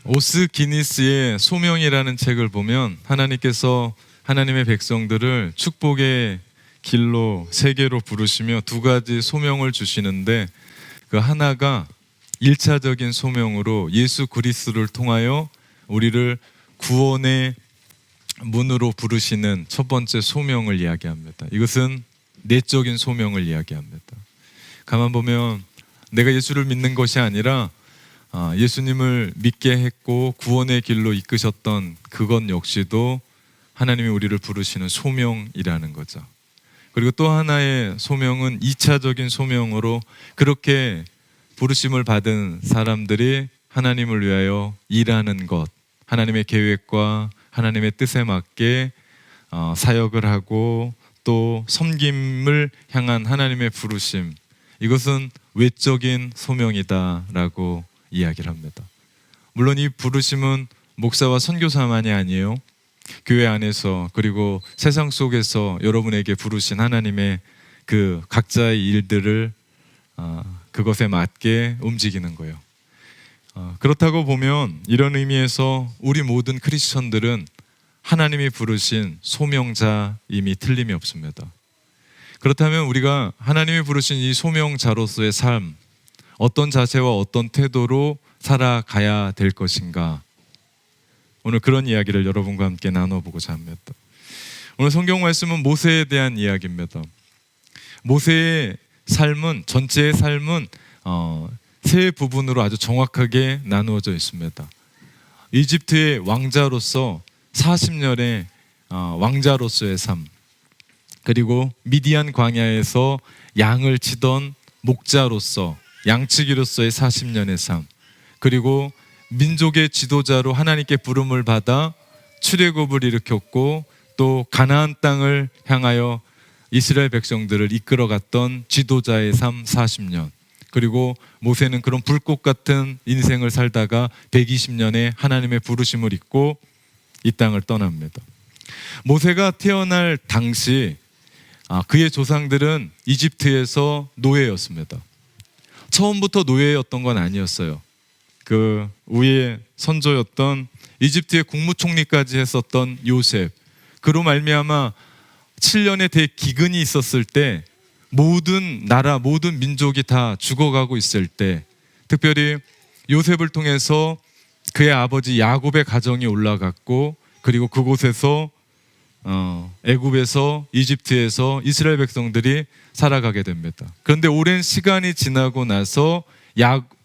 오스 기니스의 소명이라는 책을 보면 하나님께서 하나님의 백성들을 축복의 길로 세계로 부르시며 두 가지 소명을 주시는데, 그 하나가 1차적인 소명으로 예수 그리스도를 통하여 우리를 구원의 문으로 부르시는 첫 번째 소명을 이야기합니다. 이것은 내적인 소명을 이야기합니다. 가만 보면 내가 예수를 믿는 것이 아니라 예수님을 믿게 했고 구원의 길로 이끄셨던 그것 역시도 하나님이 우리를 부르시는 소명이라는 거죠. 그리고 또 하나의 소명은 2차적인 소명으로, 그렇게 부르심을 받은 사람들이 하나님을 위하여 일하는 것, 하나님의 계획과 하나님의 뜻에 맞게 사역을 하고 또 섬김을 향한 하나님의 부르심, 이것은 외적인 소명이다라고 이야기를 합니다. 물론 이 부르심은 목사와 선교사만이 아니에요. 교회 안에서 그리고 세상 속에서 여러분에게 부르신 하나님의 그 각자의 일들을 그것에 맞게 움직이는 거예요. 그렇다고 보면 이런 의미에서 우리 모든 크리스천들은 하나님이 부르신 소명자임이 틀림이 없습니다. 그렇다면 우리가 하나님이 부르신 이 소명자로서의 삶, 어떤 자세와 어떤 태도로 살아가야 될 것인가, 오늘 그런 이야기를 여러분과 함께 나눠보고자 합니다. 오늘 성경 말씀은 모세에 대한 이야기입니다. 모세의 삶은, 전체의 삶은 세 부분으로 아주 정확하게 나누어져 있습니다. 이집트의 왕자로서 40년의 왕자로서의 삶, 그리고 미디안 광야에서 양을 치던 목자로서 양치기로서의 40년의 삶, 그리고 민족의 지도자로 하나님께 부름을 받아 출애굽을 일으켰고 또 가나안 땅을 향하여 이스라엘 백성들을 이끌어갔던 지도자의 삶 40년, 그리고 모세는 그런 불꽃 같은 인생을 살다가 120년의 하나님의 부르심을 입고 이 땅을 떠납니다. 모세가 태어날 당시 그의 조상들은 이집트에서 노예였습니다. 처음부터 노예였던 건 아니었어요. 그 위에 선조였던 이집트의 국무총리까지 했었던 요셉, 그로 말미암아 7년의 대기근이 있었을 때, 모든 나라 모든 민족이 다 죽어가고 있을 때, 특별히 요셉을 통해서 그의 아버지 야곱의 가정이 올라갔고, 그리고 그곳에서 애굽에서 이집트에서 이스라엘 백성들이 살아가게 됩니다. 그런데 오랜 시간이 지나고 나서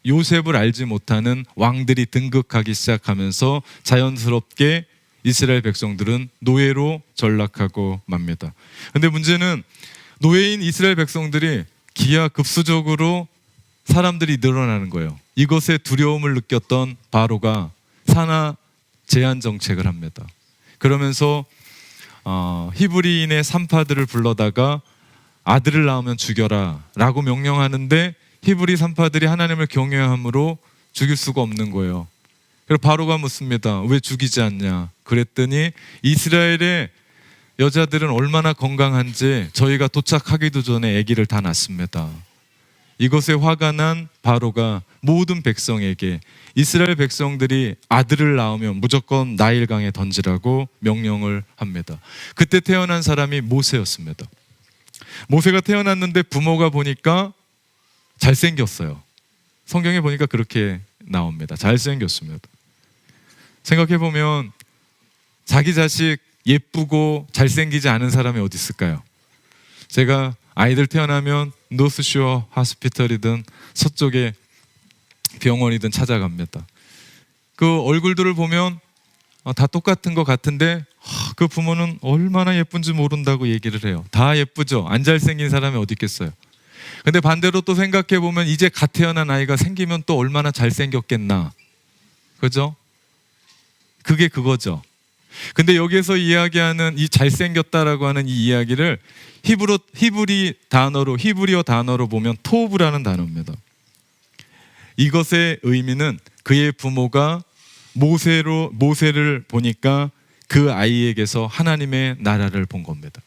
요셉을 알지 못하는 왕들이 등극하기 시작하면서 자연스럽게 이스라엘 백성들은 노예로 전락하고 맙니다. 그런데 문제는 노예인 이스라엘 백성들이 기하급수적으로 사람들이 늘어나는 거예요. 이것에 두려움을 느꼈던 바로가 산하 제한 정책을 합니다. 그러면서 히브리인의 산파들을 불러다가 아들을 낳으면 죽여라 라고 명령하는데, 히브리 산파들이 하나님을 경외함으로 죽일 수가 없는 거예요. 그래서 바로가 묻습니다. 왜 죽이지 않냐? 그랬더니 이스라엘의 여자들은 얼마나 건강한지 저희가 도착하기도 전에 아기를 다 낳습니다. 이것에 화가 난 바로가 모든 백성에게 이스라엘 백성들이 아들을 낳으면 무조건 나일강에 던지라고 명령을 합니다. 그때 태어난 사람이 모세였습니다. 모세가 태어났는데 부모가 보니까 잘생겼어요. 성경에 보니까 그렇게 나옵니다. 잘생겼습니다. 생각해보면 자기 자식 예쁘고 잘생기지 않은 사람이 어디 있을까요? 제가 아이들 태어나면 노스쇼어 하스피털이든 서쪽의 병원이든 찾아갑니다. 그 얼굴들을 보면 다 똑같은 것 같은데 그 부모는 얼마나 예쁜지 모른다고 얘기를 해요. 다 예쁘죠? 안 잘생긴 사람이 어디 있겠어요? 근데 반대로 또 생각해 보면 이제 갓 태어난 아이가 생기면 또 얼마나 잘생겼겠나, 그죠? 그게 그거죠. 근데 여기에서 이야기하는 이 잘생겼다라고 하는 이 이야기를 히브리어 단어로 보면 토브라는 단어입니다. 이것의 의미는 그의 부모가 모세를 보니까 그 아이에게서 하나님의 나라를 본 겁니다.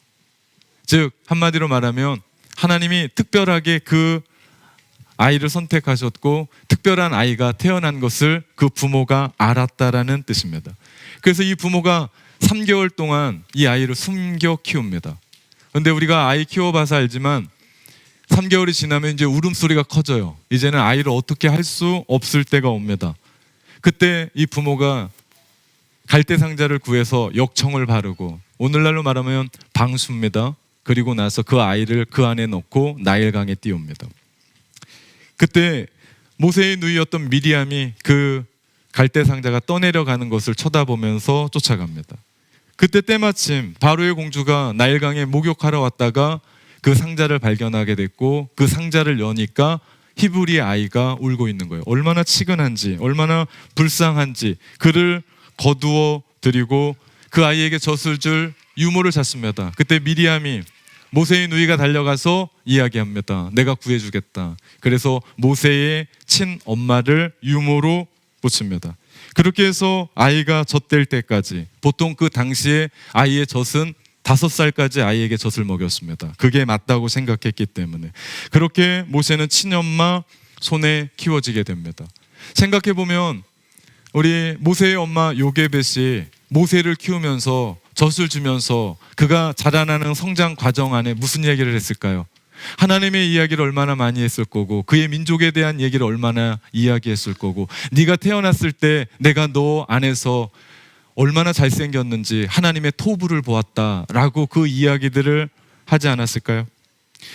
즉 한마디로 말하면 하나님이 특별하게 그 아이를 선택하셨고 특별한 아이가 태어난 것을 그 부모가 알았다라는 뜻입니다. 그래서 이 부모가 3개월 동안 이 아이를 숨겨 키웁니다. 근데 우리가 아이 키워봐서 알지만 3개월이 지나면 이제 울음소리가 커져요. 이제는 아이를 어떻게 할 수 없을 때가 옵니다. 그때 이 부모가 갈대 상자를 구해서 역청을 바르고, 오늘날로 말하면 방수입니다. 그리고 나서 그 아이를 그 안에 넣고 나일강에 띄웁니다. 그때 모세의 누이였던 미리암이 그 갈대 상자가 떠내려가는 것을 쳐다보면서 쫓아갑니다. 그때 때마침 바로의 공주가 나일강에 목욕하러 왔다가 그 상자를 발견하게 됐고, 그 상자를 여니까 히브리 아이가 울고 있는 거예요. 얼마나 치근한지, 얼마나 불쌍한지 그를 거두어 드리고 그 아이에게 젖을 줄 유모를 찾습니다. 그때 미리암이 모세의 누이가 달려가서 이야기합니다. 내가 구해주겠다. 그래서 모세의 친엄마를 유모로 붙입니다. 그렇게 해서 아이가 젖될 때까지, 보통 그 당시에 아이의 젖은 5살까지 아이에게 젖을 먹였습니다. 그게 맞다고 생각했기 때문에. 그렇게 모세는 친엄마 손에 키워지게 됩니다. 생각해보면 우리 모세의 엄마 요게벳이 모세를 키우면서 젖을 주면서 그가 자라나는 성장 과정 안에 무슨 얘기를 했을까요? 하나님의 이야기를 얼마나 많이 했을 거고, 그의 민족에 대한 얘기를 얼마나 이야기했을 거고, 네가 태어났을 때 내가 너 안에서 얼마나 잘생겼는지 하나님의 토부를 보았다라고 그 이야기들을 하지 않았을까요?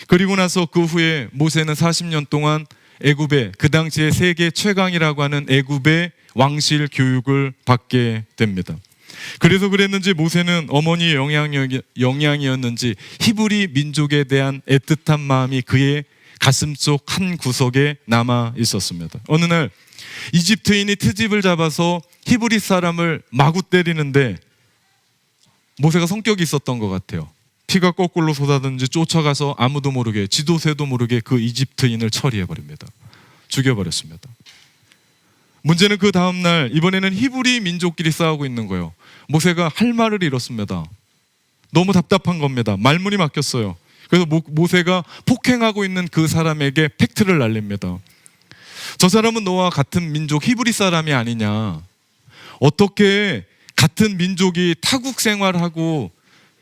그리고 나서 그 후에 모세는 40년 동안 애굽의, 그 당시에 세계 최강이라고 하는 애굽의 왕실 교육을 받게 됩니다. 그래서 그랬는지 모세는 어머니의 영향이었는지 히브리 민족에 대한 애틋한 마음이 그의 가슴속 한 구석에 남아 있었습니다. 어느 날 이집트인이 트집을 잡아서 히브리 사람을 마구 때리는데 모세가 성격이 있었던 것 같아요. 피가 거꾸로 쏟아든지 쫓아가서 아무도 모르게, 지도새도 모르게 그 이집트인을 처리해버립니다. 죽여버렸습니다. 문제는 그 다음날 이번에는 히브리 민족끼리 싸우고 있는 거예요. 모세가 할 말을 잃었습니다. 너무 답답한 겁니다. 말문이 막혔어요. 그래서 모세가 폭행하고 있는 그 사람에게 팩트를 날립니다. 저 사람은 너와 같은 민족 히브리 사람이 아니냐. 어떻게 같은 민족이 타국 생활하고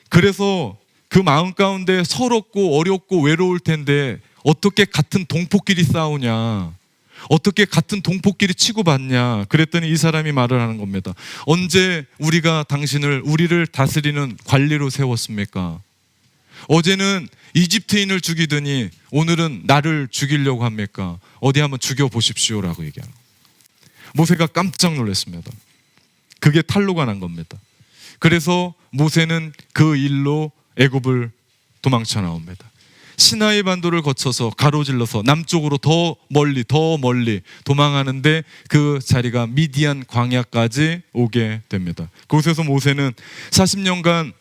그래서 그 마음 가운데 서럽고 어렵고 외로울 텐데 어떻게 같은 동포끼리 싸우냐. 어떻게 같은 동포끼리 치고받냐. 그랬더니 이 사람이 말을 하는 겁니다. 언제 우리가 우리를 다스리는 관리로 세웠습니까? 어제는 이집트인을 죽이더니 오늘은 나를 죽이려고 합니까? 어디 한번 죽여보십시오라고 얘기하는 거예요. 모세가 깜짝 놀랐습니다. 그게 탄로가 난 겁니다. 그래서 모세는 그 일로 애굽을 도망쳐 나옵니다. 시나이 반도를 거쳐서 가로질러서 남쪽으로 더 멀리 도망하는데 그 자리가 미디안 광야까지 오게 됩니다. 그곳에서 모세는 40년간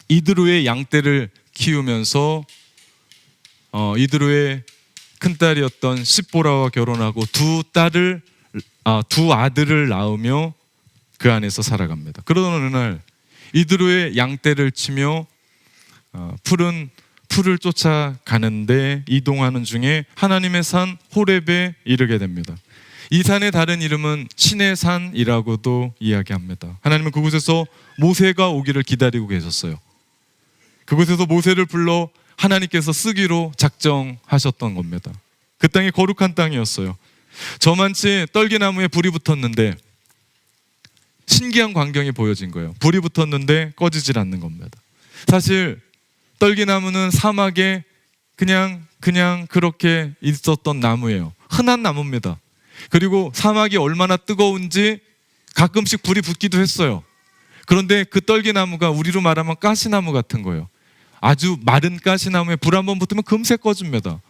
이드로의 양떼를 키우면서 이드로의 큰딸이었던 시보라와 결혼하고 두 아들을 낳으며 그 안에서 살아갑니다. 그러던 어느 날 이드로의 양떼를 치며 푸른 풀을 쫓아가는데 이동하는 중에 하나님의 산 호렙에 이르게 됩니다. 이 산의 다른 이름은 신의 산이라고도 이야기합니다. 하나님은 그곳에서 모세가 오기를 기다리고 계셨어요. 그곳에서 모세를 불러 하나님께서 쓰기로 작정하셨던 겁니다. 그 땅이 거룩한 땅이었어요. 저만치 떨기나무에 불이 붙었는데 신기한 광경이 보여진 거예요. 불이 붙었는데 꺼지질 않는 겁니다. 사실 떨기나무는 사막에 그냥 그렇게 있었던 나무예요. 흔한 나무입니다. 그리고 사막이 얼마나 뜨거운지 가끔씩 불이 붙기도 했어요. 그런데 그 떨기나무가 우리로 말하면 가시나무 같은 거예요. 아주 마른 가시나무에 불 한번 붙으면 금세 꺼집니다.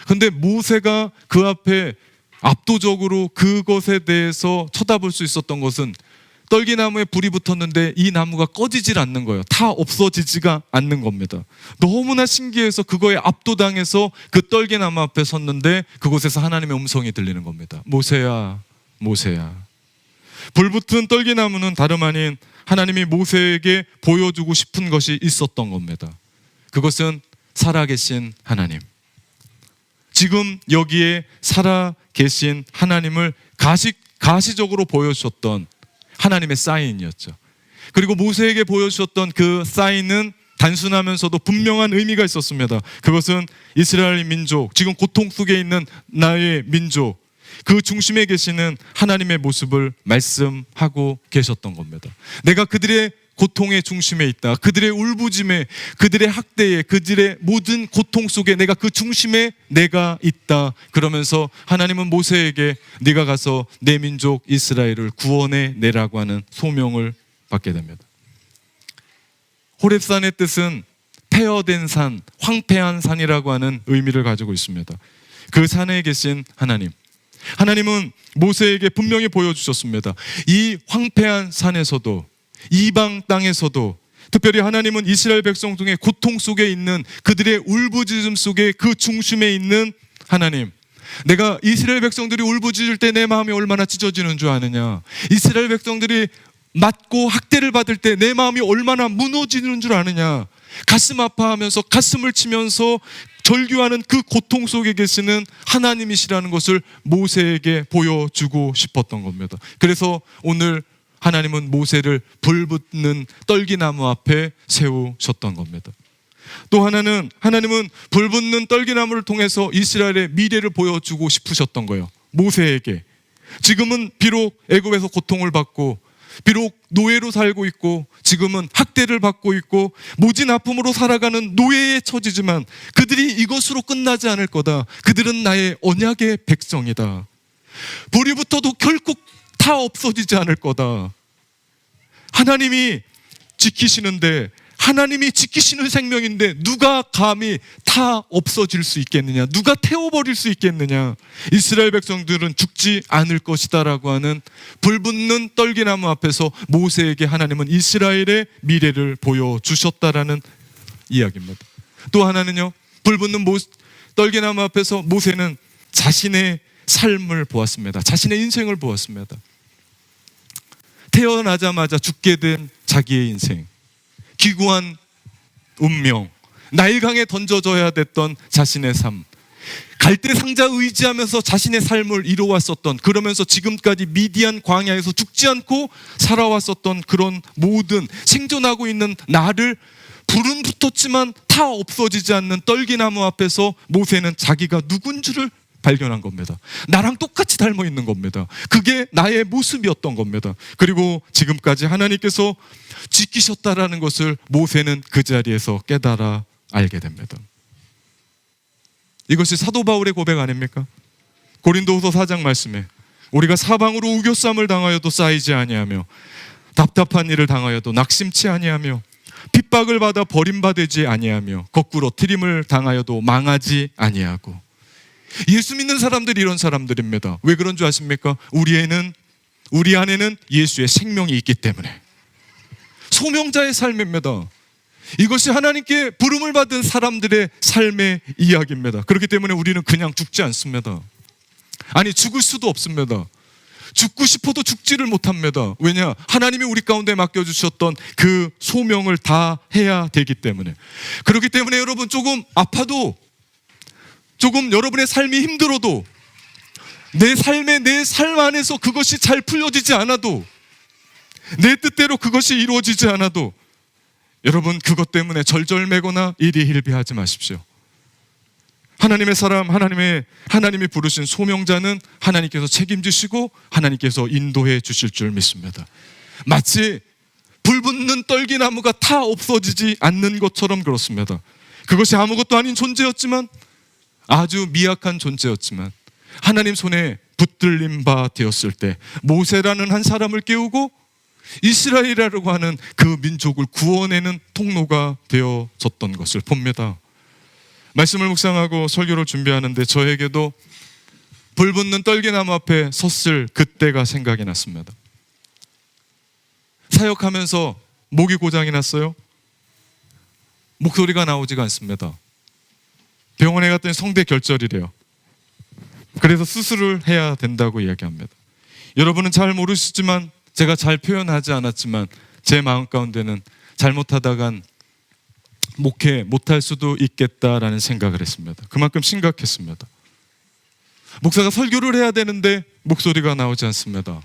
그런데 모세가 그 앞에 압도적으로 그것에 대해서 쳐다볼 수 있었던 것은 떨기나무에 불이 붙었는데 이 나무가 꺼지질 않는 거예요. 다 없어지지가 않는 겁니다. 너무나 신기해서 그거에 압도당해서 그 떨기나무 앞에 섰는데 그곳에서 하나님의 음성이 들리는 겁니다. 모세야, 모세야. 불붙은 떨기나무는 다름 아닌 하나님이 모세에게 보여주고 싶은 것이 있었던 겁니다. 그것은 살아계신 하나님, 지금 여기에 살아 계신 하나님을 가시적으로 보여주셨던 하나님의 사인이었죠. 그리고 모세에게 보여주셨던 그 사인은 단순하면서도 분명한 의미가 있었습니다. 그것은 이스라엘 민족, 지금 고통 속에 있는 나의 민족, 그 중심에 계시는 하나님의 모습을 말씀하고 계셨던 겁니다. 내가 그들의 고통의 중심에 있다. 그들의 울부짖음에, 그들의 학대에, 그들의 모든 고통 속에 내가 그 중심에 내가 있다. 그러면서 하나님은 모세에게 네가 가서 내 민족 이스라엘을 구원해 내라고 하는 소명을 받게 됩니다. 호렙산의 뜻은 폐허된 산, 황폐한 산이라고 하는 의미를 가지고 있습니다. 그 산에 계신 하나님은 모세에게 분명히 보여주셨습니다. 이 황폐한 산에서도, 이방 땅에서도, 특별히 하나님은 이스라엘 백성 중에 고통 속에 있는 그들의 울부짖음 속에 그 중심에 있는 하나님, 내가 이스라엘 백성들이 울부짖을 때 내 마음이 얼마나 찢어지는 줄 아느냐, 이스라엘 백성들이 맞고 학대를 받을 때 내 마음이 얼마나 무너지는 줄 아느냐, 가슴 아파하면서 가슴을 치면서 절규하는 그 고통 속에 계시는 하나님이시라는 것을 모세에게 보여주고 싶었던 겁니다. 그래서 오늘 하나님은 모세를 불붙는 떨기나무 앞에 세우셨던 겁니다. 또 하나님은 불붙는 떨기나무를 통해서 이스라엘의 미래를 보여주고 싶으셨던 거예요. 모세에게. 지금은 비록 애굽에서 고통을 받고, 비록 노예로 살고 있고, 지금은 학대를 받고 있고 모진 아픔으로 살아가는 노예의 처지지만 그들이 이것으로 끝나지 않을 거다. 그들은 나의 언약의 백성이다. 불이 붙어도 결국 다 없어지지 않을 거다. 하나님이 지키시는데, 하나님이 지키시는 생명인데 누가 감히 다 없어질 수 있겠느냐, 누가 태워버릴 수 있겠느냐. 이스라엘 백성들은 죽지 않을 것이다 라고 하는 불붙는 떨기나무 앞에서 모세에게 하나님은 이스라엘의 미래를 보여주셨다라는 이야기입니다. 또 하나는요, 불붙는 떨기나무 앞에서 모세는 자신의 삶을 보았습니다. 자신의 인생을 보았습니다. 태어나자마자 죽게 된 자기의 인생, 기구한 운명, 나일강에 던져져야 됐던 자신의 삶, 갈대 상자 의지하면서 자신의 삶을 이뤄왔었던, 그러면서 지금까지 미디안 광야에서 죽지 않고 살아왔었던 그런 모든 생존하고 있는 나를 불은 붙었지만 다 없어지지 않는 떨기나무 앞에서 모세는 자기가 누군 줄을 발견한 겁니다. 나랑 똑같이 닮아 있는 겁니다. 그게 나의 모습이었던 겁니다. 그리고 지금까지 하나님께서 지키셨다라는 것을 모세는 그 자리에서 깨달아 알게 됩니다. 이것이 사도 바울의 고백 아닙니까? 고린도후서 4장 말씀에 우리가 사방으로 우겨쌈을 당하여도 쌓이지 아니하며 답답한 일을 당하여도 낙심치 아니하며 핍박을 받아 버림받지 아니하며 거꾸로 트림을 당하여도 망하지 아니하고. 예수 믿는 사람들이 이런 사람들입니다. 왜 그런 줄 아십니까? 우리 안에는 예수의 생명이 있기 때문에. 소명자의 삶입니다. 이것이 하나님께 부름을 받은 사람들의 삶의 이야기입니다. 그렇기 때문에 우리는 그냥 죽지 않습니다. 아니, 죽을 수도 없습니다. 죽고 싶어도 죽지를 못합니다. 왜냐? 하나님이 우리 가운데 맡겨주셨던 그 소명을 다 해야 되기 때문에. 그렇기 때문에 여러분, 조금 아파도, 조금 여러분의 삶이 힘들어도, 내 삶 안에서 그것이 잘 풀려지지 않아도, 내 뜻대로 그것이 이루어지지 않아도 여러분, 그것 때문에 절절매거나 일희일비하지 마십시오. 하나님의 사람, 하나님이 부르신 소명자는 하나님께서 책임지시고 하나님께서 인도해 주실 줄 믿습니다. 마치 불붙는 떨기나무가 다 없어지지 않는 것처럼 그렇습니다. 그것이 아무것도 아닌 존재였지만, 아주 미약한 존재였지만 하나님 손에 붙들림 바 되었을 때 모세라는 한 사람을 깨우고 이스라엘이라고 하는 그 민족을 구원하는 통로가 되어졌던 것을 봅니다. 말씀을 묵상하고 설교를 준비하는데 저에게도 불붙는 떨기나무 앞에 섰을 그때가 생각이 났습니다. 사역하면서 목이 고장이 났어요. 목소리가 나오지가 않습니다. 병원에 갔더니 성대 결절이래요. 그래서 수술을 해야 된다고 이야기합니다. 여러분은 잘 모르시지만, 제가 잘 표현하지 않았지만 제 마음 가운데는 잘못하다간 목회 못할 수도 있겠다라는 생각을 했습니다. 그만큼 심각했습니다. 목사가 설교를 해야 되는데 목소리가 나오지 않습니다.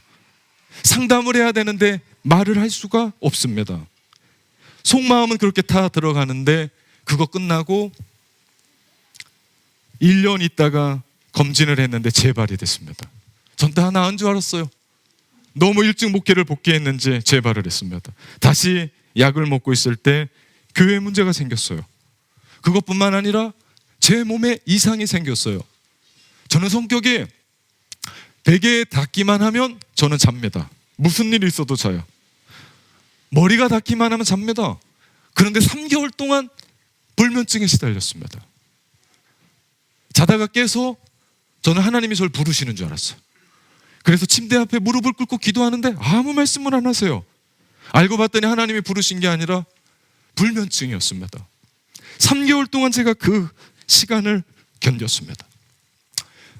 상담을 해야 되는데 말을 할 수가 없습니다. 속마음은 그렇게 다 들어가는데 그거 끝나고 1년 있다가 검진을 했는데 재발이 됐습니다. 전 다 나은 줄 알았어요. 너무 일찍 목회를 복귀했는지 재발을 했습니다. 다시 약을 먹고 있을 때 교회에 문제가 생겼어요. 그것뿐만 아니라 제 몸에 이상이 생겼어요. 저는 성격이 베개에 닿기만 하면 저는 잡니다. 무슨 일이 있어도 자요. 머리가 닿기만 하면 잡니다. 그런데 3개월 동안 불면증에 시달렸습니다. 자다가 깨서 저는 하나님이 저를 부르시는 줄 알았어요. 그래서 침대 앞에 무릎을 꿇고 기도하는데 아무 말씀을 안 하세요. 알고 봤더니 하나님이 부르신 게 아니라 불면증이었습니다. 3개월 동안 제가 그 시간을 견뎠습니다.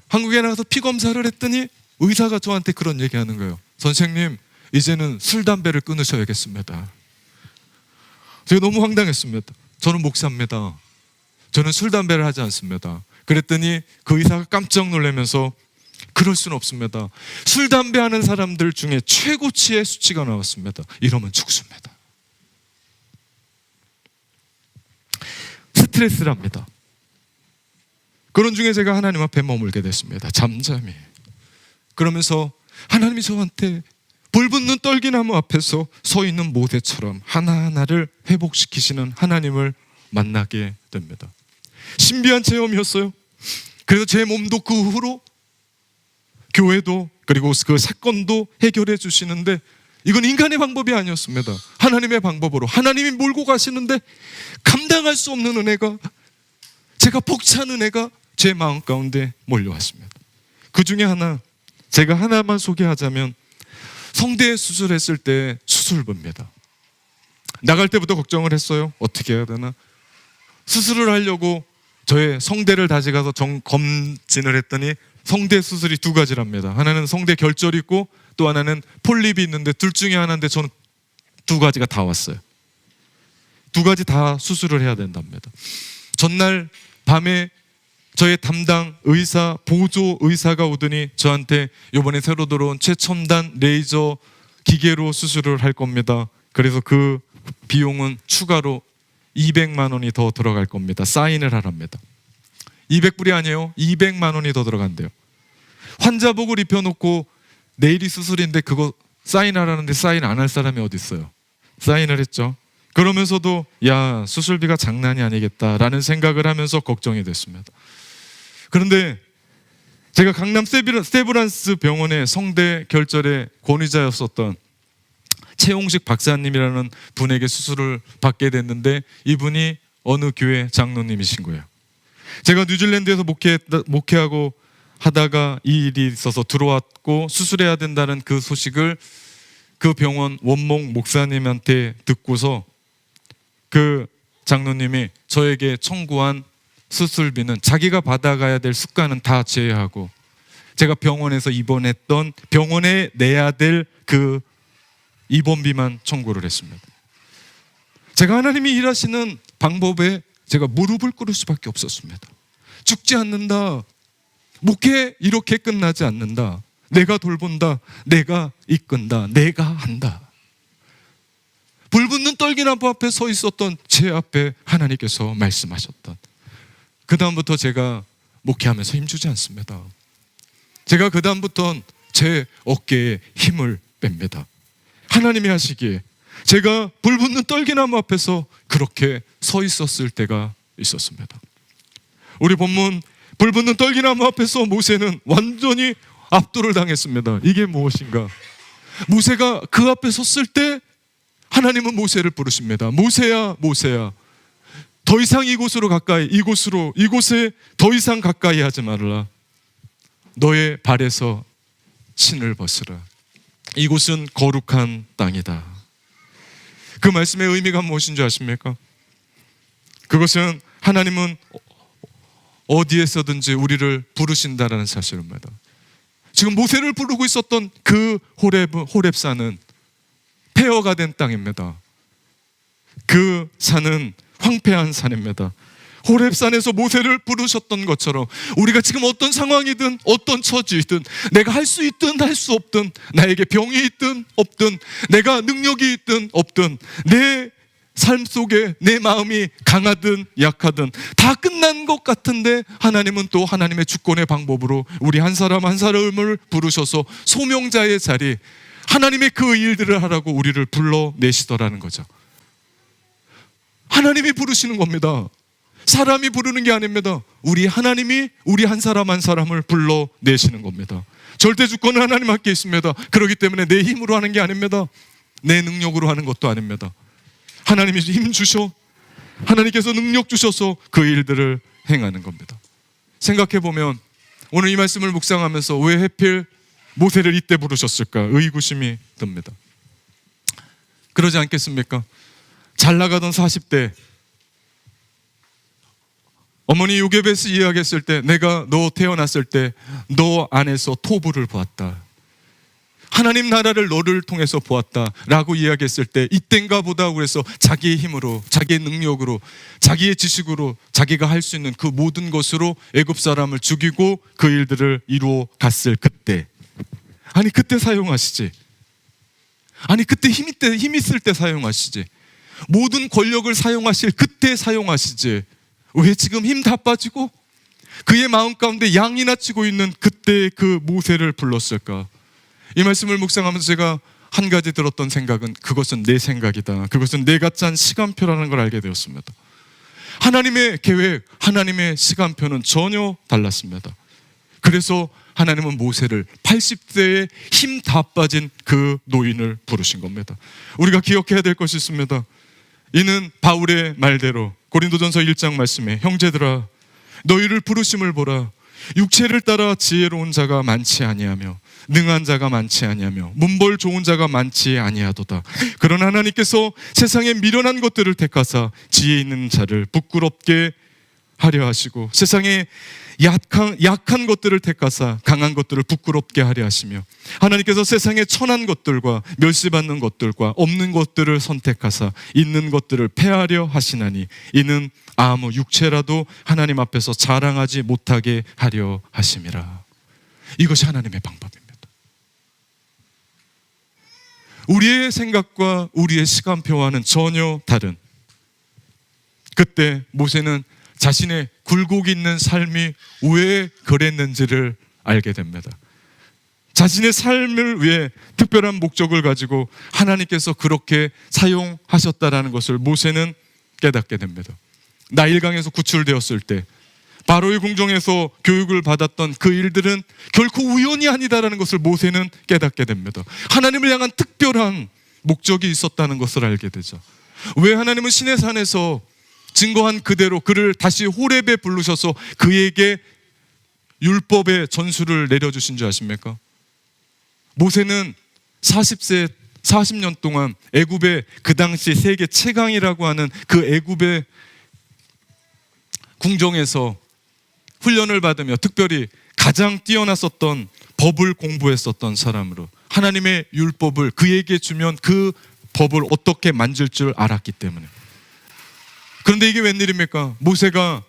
한국에 나가서 피 검사를 했더니 의사가 저한테 그런 얘기하는 거예요. 선생님, 이제는 술, 담배를 끊으셔야겠습니다. 제가 너무 황당했습니다. 저는 목사입니다. 저는 술, 담배를 하지 않습니다. 그랬더니 그 의사가 깜짝 놀라면서 그럴 수는 없습니다. 술, 담배 하는 사람들 중에 최고치의 수치가 나왔습니다. 이러면 죽습니다. 스트레스를 합니다. 그런 중에 제가 하나님 앞에 머물게 됐습니다. 잠잠히. 그러면서 하나님이 저한테 불붙는 떨기나무 앞에서 서 있는 모세처럼 하나하나를 회복시키시는 하나님을 만나게 됩니다. 신비한 체험이었어요. 그래서 제 몸도 그 후로 교회도 그리고 그 사건도 해결해 주시는데 이건 인간의 방법이 아니었습니다. 하나님의 방법으로 하나님이 몰고 가시는데 감당할 수 없는 은혜가, 제가 벅찬 은혜가 제 마음 가운데 몰려왔습니다. 그 중에 하나, 제가 하나만 소개하자면 성대 수술했을 때 수술부입니다. 나갈 때부터 걱정을 했어요. 어떻게 해야 되나. 수술을 하려고 저의 성대를 다시 가서 검진을 했더니 성대 수술이 2가지랍니다. 하나는 성대 결절이 있고 또 하나는 폴립이 있는데 둘 중에 하나인데 저는 2가지가 다 왔어요. 2가지 다 수술을 해야 된답니다. 전날 밤에 저의 담당 의사, 보조 의사가 오더니 저한테 이번에 새로 들어온 최첨단 레이저 기계로 수술을 할 겁니다. 그래서 그 비용은 추가로 200만 원이 더 들어갈 겁니다. 사인을 하랍니다. 200불이 아니에요. 200만 원이 더 들어간대요. 환자복을 입혀놓고 내일이 수술인데 그거 사인하라는데 사인 안 할 사람이 어디 있어요. 사인을 했죠. 그러면서도 야, 수술비가 장난이 아니겠다라는 생각을 하면서 걱정이 됐습니다. 그런데 제가 강남 세브란스 병원의 성대 결절의 권위자였었던 최홍식 박사님이라는 분에게 수술을 받게 됐는데 이분이 어느 교회 장로님이신 거예요. 제가 뉴질랜드에서 목회하고 하다가 이 일이 있어서 들어왔고 수술해야 된다는 그 소식을 그 병원 원목 목사님한테 듣고서 그 장로님이 저에게 청구한 수술비는 자기가 받아가야 될 수가는 다 제외하고 제가 병원에서 입원했던 병원에 내야 될 그 입원비만 청구를 했습니다. 제가 하나님이 일하시는 방법에 제가 무릎을 꿇을 수밖에 없었습니다. 죽지 않는다. 목회 이렇게 끝나지 않는다. 내가 돌본다. 내가 이끈다. 내가 한다. 불붙는 떨기나무 앞에 서 있었던 제 앞에 하나님께서 말씀하셨던, 그 다음부터 제가 목회하면서 힘주지 않습니다. 제가 그 다음부터는 제 어깨에 힘을 뺍니다. 하나님이 하시기에 제가 불붙는 떨기나무 앞에서 그렇게 서 있었을 때가 있었습니다. 우리 본문 불붙는 떨기나무 앞에서 모세는 완전히 압도를 당했습니다. 이게 무엇인가? 모세가 그 앞에 섰을 때 하나님은 모세를 부르십니다. 모세야, 모세야, 더 이상 이곳으로 가까이, 이곳에 더 이상 가까이 하지 말라. 너의 발에서 신을 벗으라. 이곳은 거룩한 땅이다. 그 말씀의 의미가 무엇인 줄 아십니까? 그것은 하나님은 어디에서든지 우리를 부르신다라는 사실입니다. 지금 모세를 부르고 있었던 그 호렙산은 폐허가 된 땅입니다. 그 산은 황폐한 산입니다. 호렙산에서 모세를 부르셨던 것처럼 우리가 지금 어떤 상황이든 어떤 처지이든 내가 할 수 있든 할 수 없든 나에게 병이 있든 없든 내가 능력이 있든 없든 내 삶 속에 내 마음이 강하든 약하든 다 끝난 것 같은데 하나님은 또 하나님의 주권의 방법으로 우리 한 사람 한 사람을 부르셔서 소명자의 자리, 하나님의 그 일들을 하라고 우리를 불러내시더라는 거죠. 하나님이 부르시는 겁니다. 사람이 부르는 게 아닙니다. 우리 하나님이 우리 한 사람 한 사람을 불러내시는 겁니다. 절대 주권은 하나님 함께 있습니다. 그렇기 때문에 내 힘으로 하는 게 아닙니다. 내 능력으로 하는 것도 아닙니다. 하나님이 힘 주셔, 하나님께서 능력 주셔서 그 일들을 행하는 겁니다. 생각해 보면 오늘 이 말씀을 묵상하면서 왜 하필 모세를 이때 부르셨을까 의구심이 듭니다. 그러지 않겠습니까? 잘 나가던 40대 어머니 요게베스 이야기했을 때 내가 너 태어났을 때 너 안에서 토부를 보았다, 하나님 나라를 너를 통해서 보았다 라고 이야기했을 때 이땐가 보다 그래서 자기의 힘으로 자기의 능력으로 자기의 지식으로 자기가 할 수 있는 그 모든 것으로 애굽 사람을 죽이고 그 일들을 이루어 갔을 그때, 아니 그때 사용하시지, 아니 그때 힘 있을 때 사용하시지, 모든 권력을 사용하실 그때 사용하시지, 왜 지금 힘 다 빠지고 그의 마음 가운데 양이 맺히고 있는 그때 그 모세를 불렀을까? 이 말씀을 묵상하면서 제가 한 가지 들었던 생각은 그것은 내 생각이다, 그것은 내가 짠 시간표라는 걸 알게 되었습니다. 하나님의 계획, 하나님의 시간표는 전혀 달랐습니다. 그래서 하나님은 모세를 80세에 힘 다 빠진 그 노인을 부르신 겁니다. 우리가 기억해야 될 것이 있습니다. 이는 바울의 말대로 고린도전서 1장 말씀에 형제들아 너희를 부르심을 보라, 육체를 따라 지혜로운 자가 많지 아니하며 능한 자가 많지 아니하며 문벌 좋은 자가 많지 아니하도다. 그러나 하나님께서 세상에 미련한 것들을 택하사 지혜 있는 자를 부끄럽게 하려 하시고 세상에 약한 것들을 택하사 강한 것들을 부끄럽게 하려 하시며 하나님께서 세상에 천한 것들과 멸시받는 것들과 없는 것들을 선택하사 있는 것들을 폐하려 하시나니 이는 아무 육체라도 하나님 앞에서 자랑하지 못하게 하려 하심이라. 이것이 하나님의 방법입니다. 우리의 생각과 우리의 시간표와는 전혀 다른, 그때 모세는 자신의 굴곡 있는 삶이 왜 그랬는지를 알게 됩니다. 자신의 삶을 위해 특별한 목적을 가지고 하나님께서 그렇게 사용하셨다라는 것을 모세는 깨닫게 됩니다. 나일강에서 구출되었을 때 바로의 궁정에서 교육을 받았던 그 일들은 결코 우연이 아니다라는 것을 모세는 깨닫게 됩니다. 하나님을 향한 특별한 목적이 있었다는 것을 알게 되죠. 왜 하나님은 시내산에서 증거한 그대로 그를 다시 호렙에 부르셔서 그에게 율법의 전수를 내려주신 줄 아십니까? 모세는 40년 동안 애굽의 그 당시 세계 최강이라고 하는 그 애굽의 궁정에서 훈련을 받으며 특별히 가장 뛰어났었던 법을 공부했었던 사람으로 하나님의 율법을 그에게 주면 그 법을 어떻게 만질 줄 알았기 때문에. 그런데 이게 웬일입니까? 모세가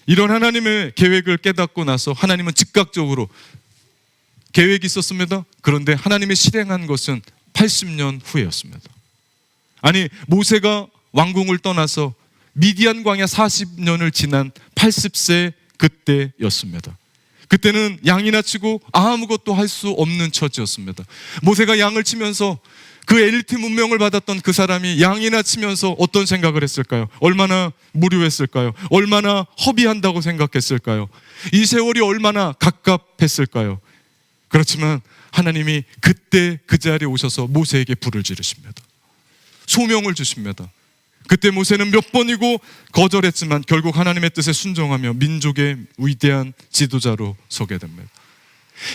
이런 하나님의 계획을 깨닫고 나서 하나님은 즉각적으로 계획이 있었습니다. 그런데 하나님이 실행한 것은 80년 후였습니다. 아니 모세가 왕궁을 떠나서 미디안 광야 40년을 지난 80세 그때였습니다. 그때는 양이나 치고 아무것도 할 수 없는 처지였습니다. 모세가 양을 치면서 그 엘리트 문명을 받았던 그 사람이 양이나 치면서 어떤 생각을 했을까요? 얼마나 무료했을까요? 얼마나 허비한다고 생각했을까요? 이 세월이 얼마나 갑갑했을까요? 그렇지만 하나님이 그때 그 자리에 오셔서 모세에게 불을 지르십니다. 소명을 주십니다. 그때 모세는 몇 번이고 거절했지만 결국 하나님의 뜻에 순종하며 민족의 위대한 지도자로 서게 됩니다.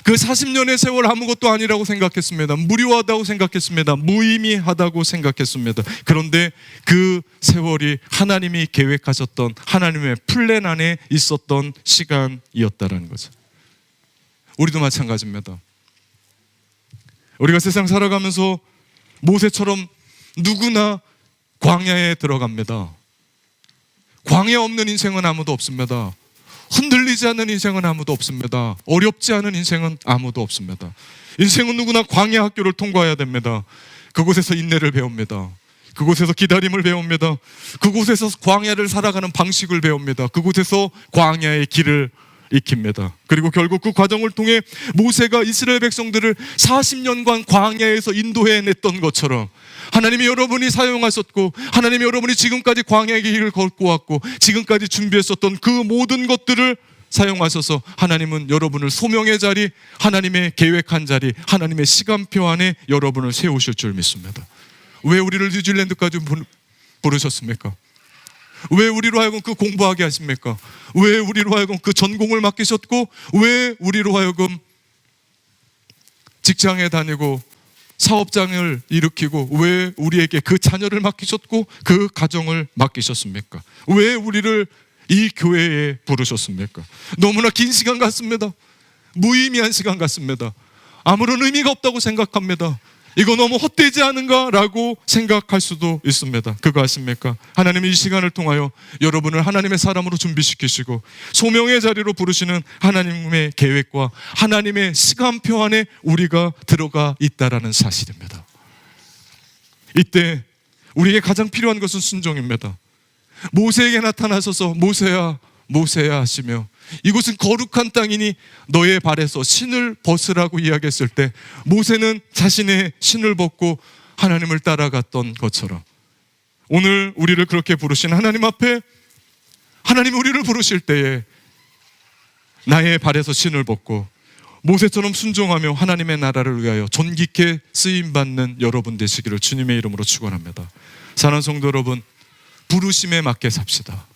그 40년의 세월 아무것도 아니라고 생각했습니다. 무료하다고 생각했습니다. 무의미하다고 생각했습니다. 그런데 그 세월이 하나님이 계획하셨던 하나님의 플랜 안에 있었던 시간이었다는 거죠. 우리도 마찬가지입니다. 우리가 세상 살아가면서 모세처럼 누구나 광야에 들어갑니다. 광야 없는 인생은 아무도 없습니다. 흔들리지 않는 인생은 아무도 없습니다. 어렵지 않은 인생은 아무도 없습니다. 인생은 누구나 광야 학교를 통과해야 됩니다. 그곳에서 인내를 배웁니다. 그곳에서 기다림을 배웁니다. 그곳에서 광야를 살아가는 방식을 배웁니다. 그곳에서 광야의 길을 익힙니다. 그리고 결국 그 과정을 통해 모세가 이스라엘 백성들을 40년간 광야에서 인도해냈던 것처럼 하나님이 여러분이 사용하셨고 하나님이 여러분이 지금까지 광야의 길을 걷고 왔고 지금까지 준비했었던 그 모든 것들을 사용하셔서 하나님은 여러분을 소명의 자리, 하나님의 계획한 자리, 하나님의 시간표 안에 여러분을 세우실 줄 믿습니다. 왜 우리를 뉴질랜드까지 부르셨습니까? 왜 우리로 하여금 그 공부하게 하십니까? 왜 우리로 하여금 그 전공을 맡기셨고 왜 우리로 하여금 직장에 다니고 사업장을 일으키고 왜 우리에게 그 자녀를 맡기셨고 그 가정을 맡기셨습니까? 왜 우리를 이 교회에 부르셨습니까? 너무나 긴 시간 같습니다. 무의미한 시간 같습니다. 아무런 의미가 없다고 생각합니다. 이거 너무 헛되지 않은가라고 생각할 수도 있습니다. 그거 아십니까? 하나님이 이 시간을 통하여 여러분을 하나님의 사람으로 준비시키시고 소명의 자리로 부르시는 하나님의 계획과 하나님의 시간표 안에 우리가 들어가 있다라는 사실입니다. 이때 우리에게 가장 필요한 것은 순종입니다. 모세에게 나타나셔서 모세야 모세야 하시며 이곳은 거룩한 땅이니 너의 발에서 신을 벗으라고 이야기했을 때 모세는 자신의 신을 벗고 하나님을 따라갔던 것처럼 오늘 우리를 그렇게 부르신 하나님 앞에 하나님이 우리를 부르실 때에 나의 발에서 신을 벗고 모세처럼 순종하며 하나님의 나라를 위하여 존귀케 쓰임받는 여러분 되시기를 주님의 이름으로 축원합니다. 사랑하는 성도 여러분, 부르심에 맞게 삽시다.